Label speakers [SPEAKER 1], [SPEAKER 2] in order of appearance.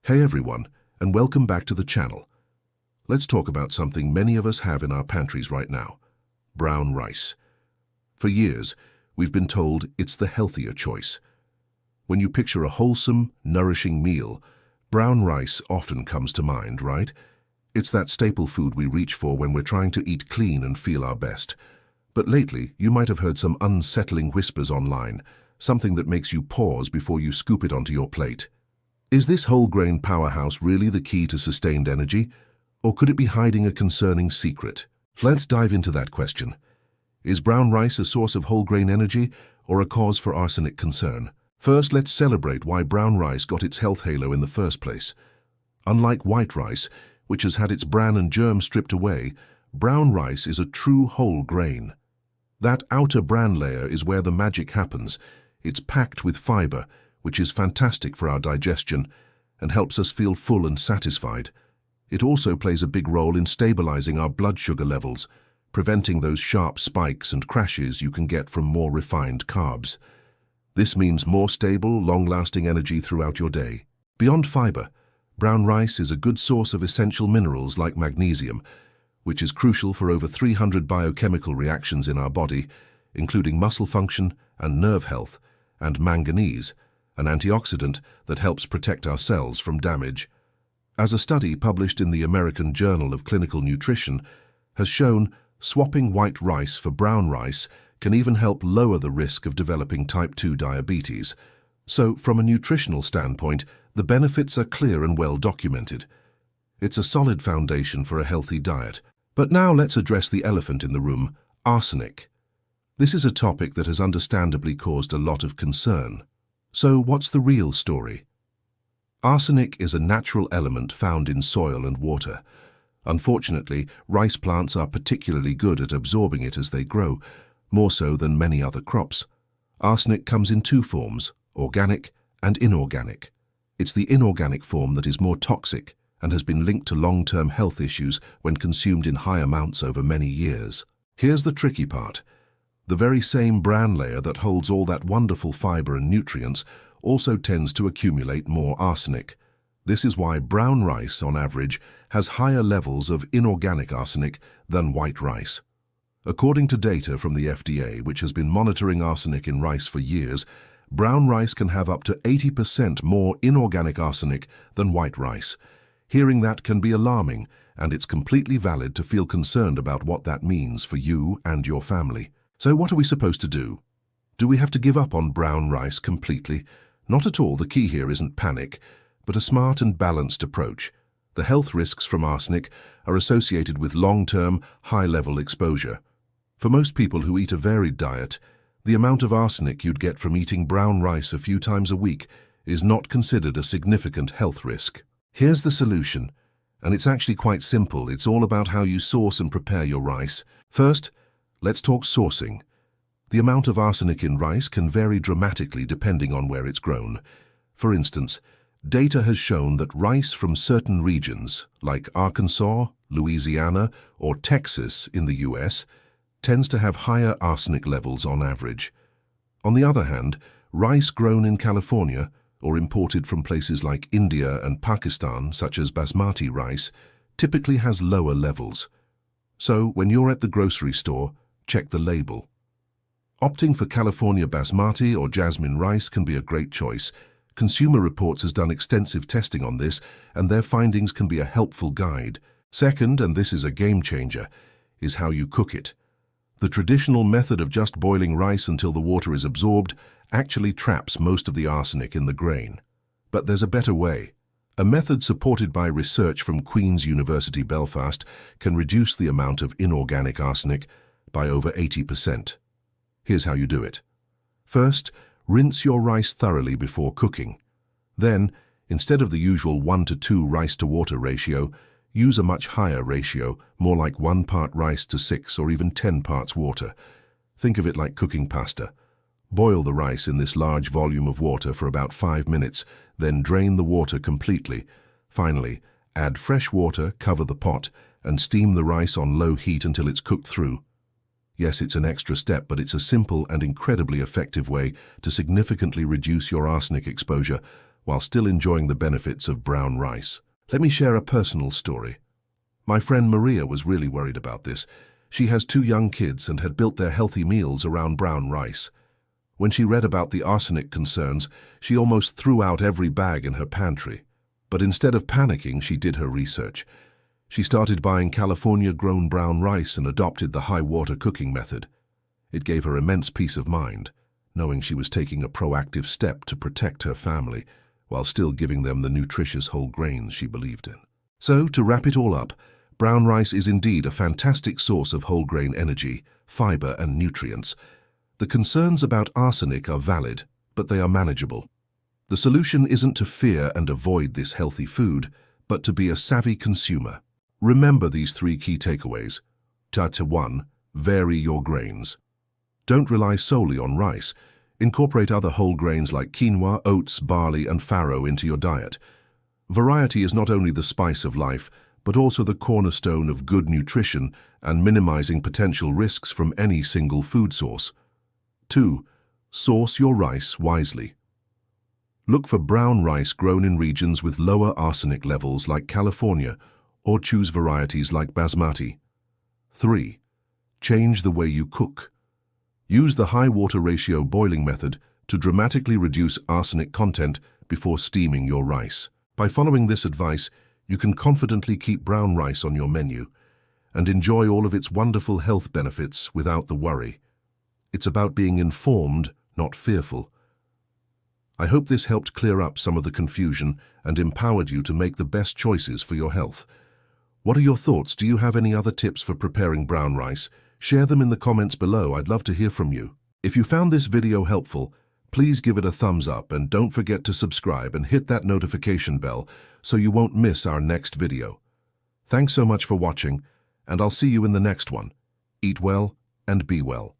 [SPEAKER 1] Hey everyone, and welcome back to the channel. Let's talk about something many of us have in our pantries right now: brown rice. For years, we've been told it's the healthier choice. When you picture a wholesome, nourishing meal, brown rice often comes to mind, right? It's that staple food we reach for when we're trying to eat clean and feel our best. But lately, you might have heard some unsettling whispers online, something that makes you pause before you scoop it onto your plate. Is this whole grain powerhouse really the key to sustained energy, or could it be hiding a concerning secret? Let's dive into that question. Is brown rice a source of whole grain energy or a cause for arsenic concern? First, let's celebrate why brown rice got its health halo in the first place. Unlike white rice, which has had its bran and germ stripped away, brown rice is a true whole grain. That outer bran layer is where the magic happens. It's packed with fiber, which is fantastic for our digestion and helps us feel full and satisfied. It also plays a big role in stabilizing our blood sugar levels, preventing those sharp spikes and crashes you can get from more refined carbs. This means more stable, long-lasting energy throughout your day. Beyond fiber, brown rice is a good source of essential minerals like magnesium, which is crucial for over 300 biochemical reactions in our body, including muscle function and nerve health, and manganese, an antioxidant that helps protect our cells from damage. As a study published in the American Journal of Clinical Nutrition has shown, swapping white rice for brown rice can even help lower the risk of developing type 2 diabetes. So, from a nutritional standpoint, the benefits are clear and well documented. It's a solid foundation for a healthy diet. But now let's address the elephant in the room: arsenic. This is a topic that has understandably caused a lot of concern. So what's the real story? Arsenic is a natural element found in soil and water. Unfortunately, rice plants are particularly good at absorbing it as they grow, more so than many other crops. Arsenic comes in two forms: organic and inorganic. It's the inorganic form that is more toxic and has been linked to long-term health issues when consumed in high amounts over many years. Here's the tricky part. The very same bran layer that holds all that wonderful fiber and nutrients also tends to accumulate more arsenic. This is why brown rice, on average, has higher levels of inorganic arsenic than white rice. According to data from the FDA, which has been monitoring arsenic in rice for years, brown rice can have up to 80% more inorganic arsenic than white rice. Hearing that can be alarming, and it's completely valid to feel concerned about what that means for you and your family. So what are we supposed to do? Do we have to give up on brown rice completely? Not at all. The key here isn't panic, but a smart and balanced approach. The health risks from arsenic are associated with long-term, high-level exposure. For most people who eat a varied diet, the amount of arsenic you'd get from eating brown rice a few times a week is not considered a significant health risk. Here's the solution, and it's actually quite simple. It's all about how you source and prepare your rice. First, let's talk sourcing. The amount of arsenic in rice can vary dramatically depending on where it's grown. For instance, data has shown that rice from certain regions, like Arkansas, Louisiana, or Texas in the US, tends to have higher arsenic levels on average. On the other hand, rice grown in California or imported from places like India and Pakistan, such as basmati rice, typically has lower levels. So, when you're at the grocery store, check the label. Opting for California basmati or jasmine rice can be a great choice. Consumer Reports has done extensive testing on this, and their findings can be a helpful guide. Second, and this is a game changer, is how you cook it. The traditional method of just boiling rice until the water is absorbed actually traps most of the arsenic in the grain. But there's a better way. A method supported by research from Queen's University Belfast can reduce the amount of inorganic arsenic by over 80%. Here's how you do it. First, rinse your rice thoroughly before cooking. Then, instead of the usual 1:2 rice-to-water ratio, use a much higher ratio, more like 1 part rice to 6 or even 10 parts water. Think of it like cooking pasta. Boil the rice in this large volume of water for about 5 minutes, then drain the water completely. Finally, add fresh water, cover the pot, and steam the rice on low heat until it's cooked through. Yes, it's an extra step, but it's a simple and incredibly effective way to significantly reduce your arsenic exposure while still enjoying the benefits of brown rice. Let me share a personal story. My friend Maria was really worried about this. She has 2 young kids and had built their healthy meals around brown rice. When she read about the arsenic concerns, she almost threw out every bag in her pantry. But instead of panicking, she did her research. She started buying California-grown brown rice and adopted the high-water cooking method. It gave her immense peace of mind, knowing she was taking a proactive step to protect her family, while still giving them the nutritious whole grains she believed in. So, to wrap it all up, brown rice is indeed a fantastic source of whole grain energy, fiber and nutrients. The concerns about arsenic are valid, but they are manageable. The solution isn't to fear and avoid this healthy food, but to be a savvy consumer. Remember these 3 key takeaways. 1. Vary your grains. Don't rely solely on rice. Incorporate other whole grains like quinoa, oats, barley, and farro into your diet. Variety is not only the spice of life, but also the cornerstone of good nutrition and minimizing potential risks from any single food source. 2. Source your rice wisely. Look for brown rice grown in regions with lower arsenic levels like California, or choose varieties like basmati. 3. Change the way you cook. Use the high water ratio boiling method to dramatically reduce arsenic content before steaming your rice. By following this advice, you can confidently keep brown rice on your menu and enjoy all of its wonderful health benefits without the worry. It's about being informed, not fearful. I hope this helped clear up some of the confusion and empowered you to make the best choices for your health. What are your thoughts? Do you have any other tips for preparing brown rice? Share them in the comments below. I'd love to hear from you. If you found this video helpful, please give it a thumbs up and don't forget to subscribe and hit that notification bell so you won't miss our next video. Thanks so much for watching, and I'll see you in the next one. Eat well and be well.